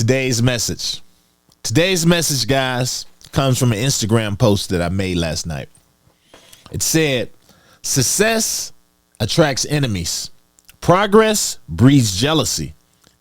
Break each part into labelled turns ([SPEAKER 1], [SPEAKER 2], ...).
[SPEAKER 1] today's message. Today's message, guys, comes from an Instagram post that I made last night. It said, success attracts enemies. Progress breeds jealousy.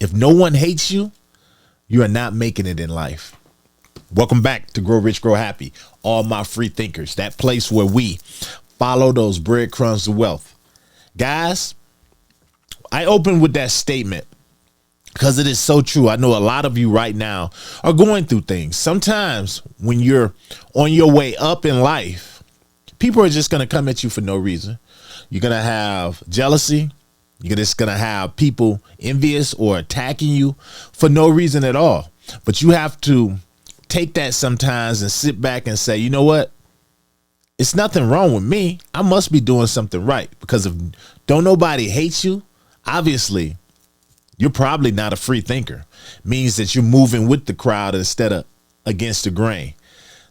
[SPEAKER 1] If no one hates you, you are not making it in life. Welcome back to Grow Rich, Grow Happy. All my free thinkers, that place where we follow those breadcrumbs of wealth. Guys, I open with that statement because it is so true. I know a lot of you right now are going through things. Sometimes when you're on your way up in life, people are just going to come at you for no reason. You're going to have jealousy. You're just going to have people envious or attacking you for no reason at all. But you have to take that sometimes and sit back and say, you know what? It's nothing wrong with me. I must be doing something right, because if don't nobody hate you, obviously you're probably not a free thinker. Means that you're moving with the crowd instead of against the grain.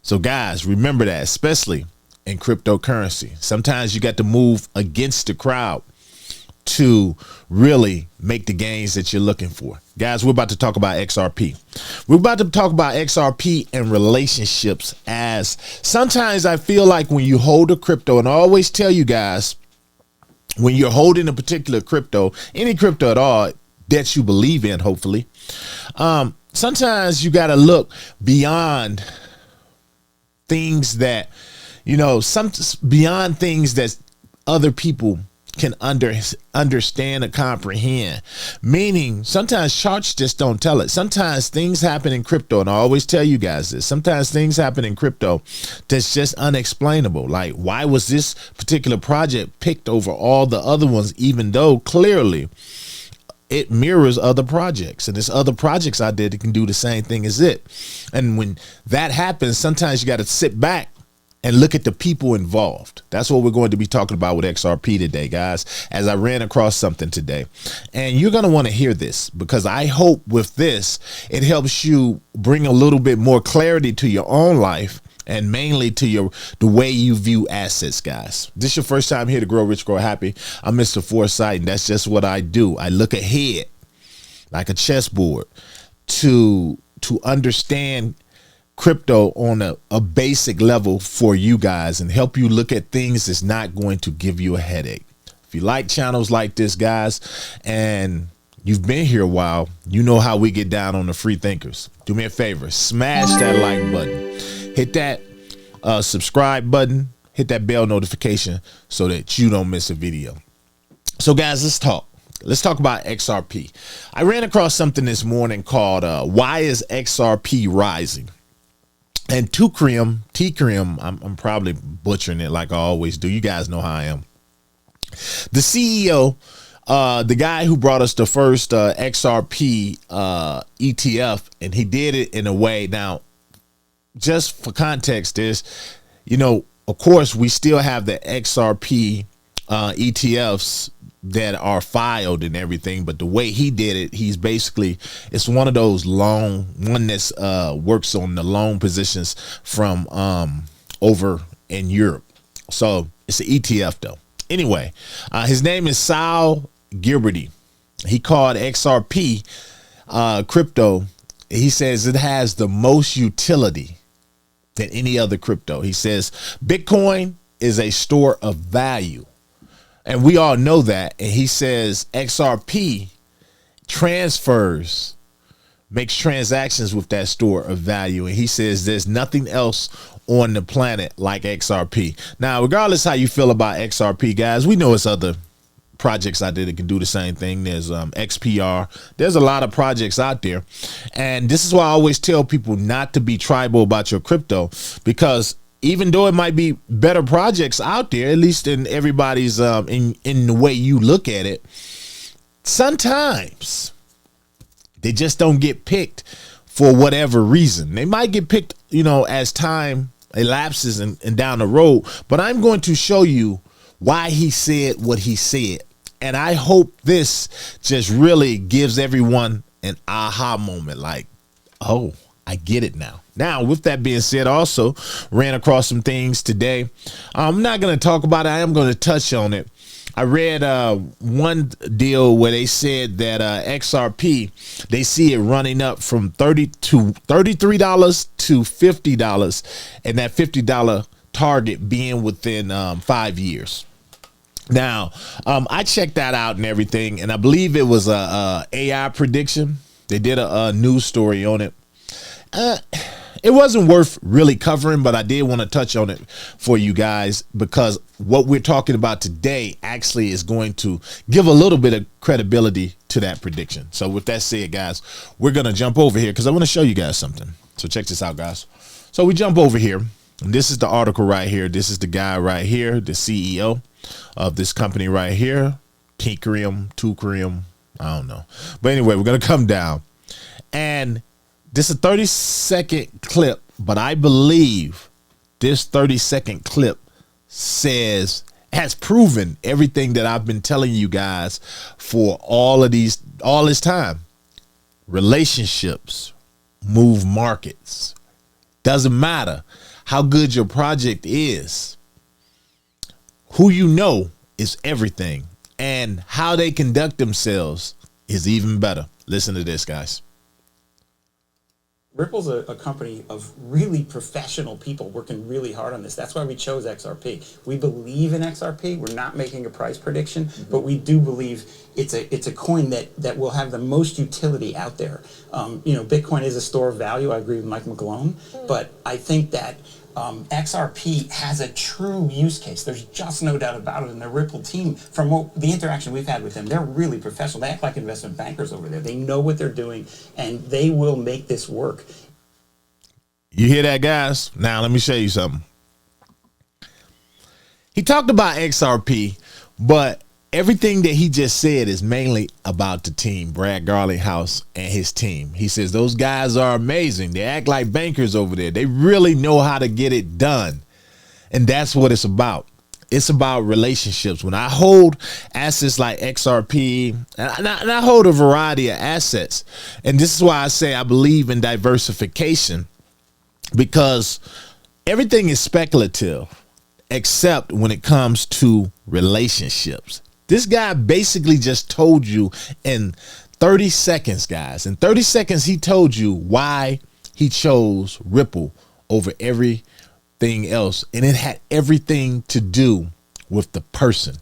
[SPEAKER 1] So guys, remember that, especially in cryptocurrency. Sometimes you got to move against the crowd to really make the gains that you're looking for. Guys, we're about to talk about XRP. We're about to talk about XRP and relationships, as sometimes I feel like when you hold a crypto, and I always tell you guys, when you're holding a particular crypto, any crypto at all that you believe in, hopefully, sometimes you got to look beyond things that, beyond things that other people can understand or comprehend. Meaning sometimes charts just don't tell it. Sometimes things happen in crypto, and I always tell you guys this, sometimes things happen in crypto that's just unexplainable. Like, why was this particular project picked over all the other ones, even though clearly it mirrors other projects, and there's other projects out there that can do the same thing as it. And when that happens, sometimes you got to sit back and look at the people involved. That's what we're going to be talking about with XRP today, guys, as I ran across something today. And you're going to want to hear this, because I hope with this, it helps you bring a little bit more clarity to your own life, and mainly to the way you view assets, guys. This is your first time here to Grow Rich, Grow Happy. I'm Mr. Foresight, and that's just what I do. I look ahead like a chessboard to understand crypto on a basic level for you guys, and help you look at things that's not going to give you a headache. If you like channels like this, guys, and you've been here a while, you know how we get down on the free thinkers. Do me a favor, smash that like button, hit that subscribe button, hit that bell notification so that you don't miss a video. So guys, let's talk about XRP. I ran across something this morning called why is XRP rising? And Teucrium, I'm probably butchering it like I always do. You guys know how I am. The CEO, the guy who brought us the first XRP ETF, and he did it in a way. Now, just for context, there's, of course, we still have the XRP ETFs that are filed and everything, but the way he did it, it's one of those one that's works on the long positions from over in Europe. So it's an ETF though. Anyway, his name is Sal Gilberty. He called XRP crypto. He says it has the most utility than any other crypto. He says Bitcoin is a store of value, and we all know that. And he says XRP makes transactions with that store of value. And he says there's nothing else on the planet like XRP. Now, regardless how you feel about XRP, guys, we know it's other projects out there that can do the same thing. There's XPR. There's a lot of projects out there. And this is why I always tell people not to be tribal about your crypto, because even though it might be better projects out there, at least in everybody's in the way you look at it, sometimes they just don't get picked for whatever reason. They might get picked, as time elapses and down the road. But I'm going to show you why he said what he said. And I hope this just really gives everyone an aha moment, like, oh, I get it now. Now, with that being said, I also ran across some things today. I'm not going to talk about it. I am going to touch on it. I read one deal where they said that XRP, they see it running up from $33 to $50, and that $50 target being within 5 years. Now, I checked that out and everything, and I believe it was a AI prediction. They did a news story on it. It wasn't worth really covering, but I did want to touch on it for you guys, because what we're talking about today actually is going to give a little bit of credibility to that prediction. So with that said, guys, we're going to jump over here because I want to show you guys something. So check this out, guys. So we jump over here, and this is the article right here. This is the guy right here, the CEO of this company right here, Teucrium, I don't know. But anyway, we're going to come down, and this is a 30-second clip, but I believe this 30-second clip has proven everything that I've been telling you guys for all this time. Relationships move markets. Doesn't matter how good your project is. Who you know is everything, and how they conduct themselves is even better. Listen to this, guys.
[SPEAKER 2] Ripple's a company of really professional people working really hard on this. That's why we chose XRP. We believe in XRP. We're not making a price prediction, but we do believe it's a coin that will have the most utility out there. Bitcoin is a store of value. I agree with Mike McGlone, but I think that XRP has a true use case. There's just no doubt about it. And the Ripple team, from the interaction we've had with them, they're really professional. They act like investment bankers over there. They know what they're doing, and they will make this work.
[SPEAKER 1] You hear that, guys? Now let me show you something. He talked about XRP, but everything that he just said is mainly about the team, Brad Garlinghouse and his team. He says those guys are amazing. They act like bankers over there. They really know how to get it done. And that's what it's about. It's about relationships. When I hold assets like XRP, and I hold a variety of assets, and this is why I say I believe in diversification, because everything is speculative except when it comes to relationships. This guy basically just told you in 30 seconds, guys. In 30 seconds, he told you why he chose Ripple over everything else. And it had everything to do with the person,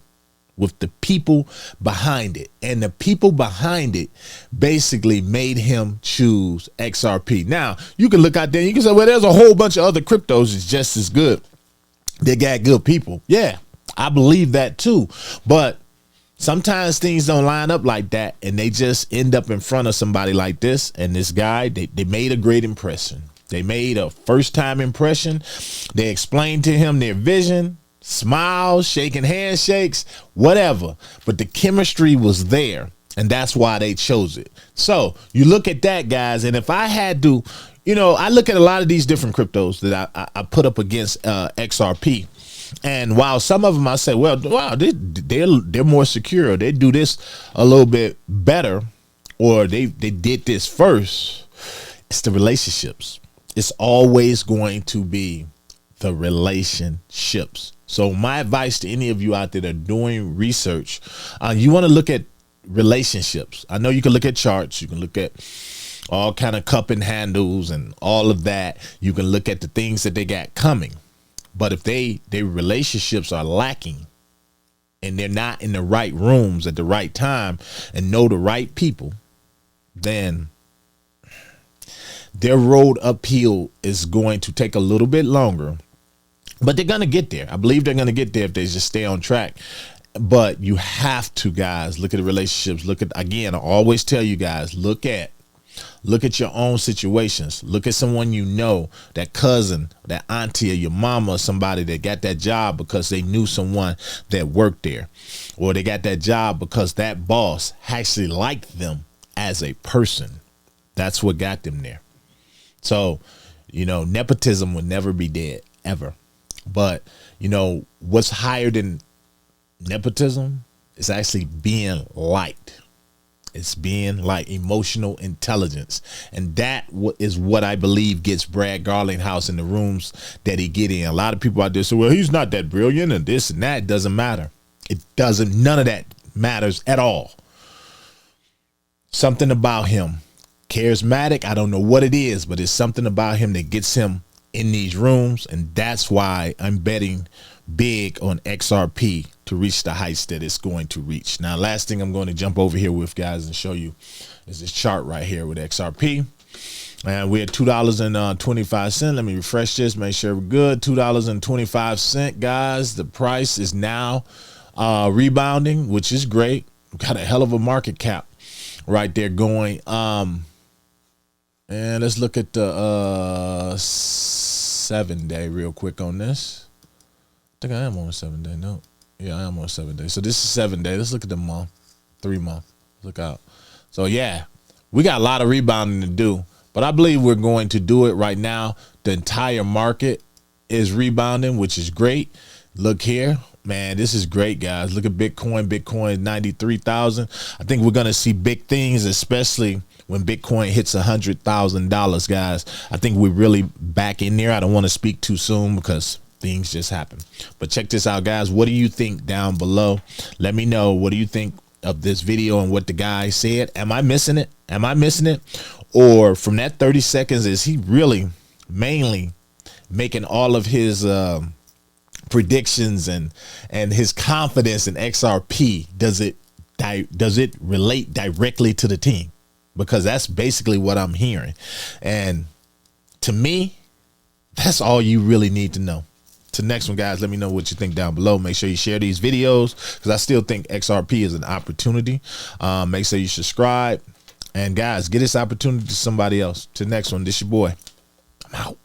[SPEAKER 1] with the people behind it. And the people behind it basically made him choose XRP. Now, you can look out there and you can say, well, there's a whole bunch of other cryptos that's just as good. They got good people. Yeah, I believe that too. But sometimes things don't line up like that, and they just end up in front of somebody like this. And this guy, they made a great impression. They made a first-time impression. They explained to him their vision, smiles, shaking handshakes, whatever. But the chemistry was there, and that's why they chose it. So you look at that, guys, and if I had to, I look at a lot of these different cryptos that I put up against XRP. And while some of them I say, well, wow, they're more secure, they do this a little bit better, or they did this first, it's the relationships. It's always going to be the relationships. So my advice to any of you out there that are doing research, you want to look at relationships. I know you can look at charts, you can look at all kind of cup and handles and all of that. You can look at the things that they got coming. But if their relationships are lacking and they're not in the right rooms at the right time and know the right people, then their road uphill is going to take a little bit longer. But they're going to get there. I believe they're going to get there if they just stay on track. But you have to, guys, look at the relationships. Again, I always tell you guys, look at your own situations. Look at someone you know, that cousin, that auntie, or your mama, or somebody that got that job because they knew someone that worked there, or they got that job because that boss actually liked them as a person. That's what got them there. So, nepotism will never be dead, ever. But, what's higher than nepotism is actually being liked. It's being like emotional intelligence. And that is what I believe gets Brad Garlinghouse in the rooms that he get in. A lot of people out there say, well, he's not that brilliant and this and that. It doesn't matter. It doesn't, none of that matters at all. Something about him, charismatic, I don't know what it is, but it's something about him that gets him in these rooms, and that's why I'm betting big on XRP to reach the heights that it's going to reach. Now, last thing I'm going to jump over here with, guys, and show you is this chart right here with XRP. And we're at $2.25. Let me refresh this, make sure we're good. $2.25, guys. The price is now rebounding, which is great. We've got a hell of a market cap right there going. And let's look at the 7-day real quick on this. I think I am on a 7-day. No. Yeah, I am on a 7-day. So this is 7-day. Let's look at the month. 3 month. Look out. So yeah, we got a lot of rebounding to do, but I believe we're going to do it right now. The entire market is rebounding, which is great. Look here, man, this is great, guys. Look at Bitcoin. Bitcoin 93,000. I think we're going to see big things, especially when Bitcoin hits $100,000, guys. I think we're really back in there. I don't want to speak too soon because things just happen. But check this out, guys. What do you think down below? Let me know. What do you think of this video and what the guy said? Am I missing it? Am I missing it? Or from that 30 seconds, is he really mainly making all of his predictions and his confidence in XRP? Does it relate directly to the team? Because that's basically what I'm hearing. And to me, that's all you really need to know. To the next one, guys, let me know what you think down below. Make sure you share these videos because I still think XRP is an opportunity. Make sure you subscribe. And guys, get this opportunity to somebody else. To the next one, this your boy. I'm out.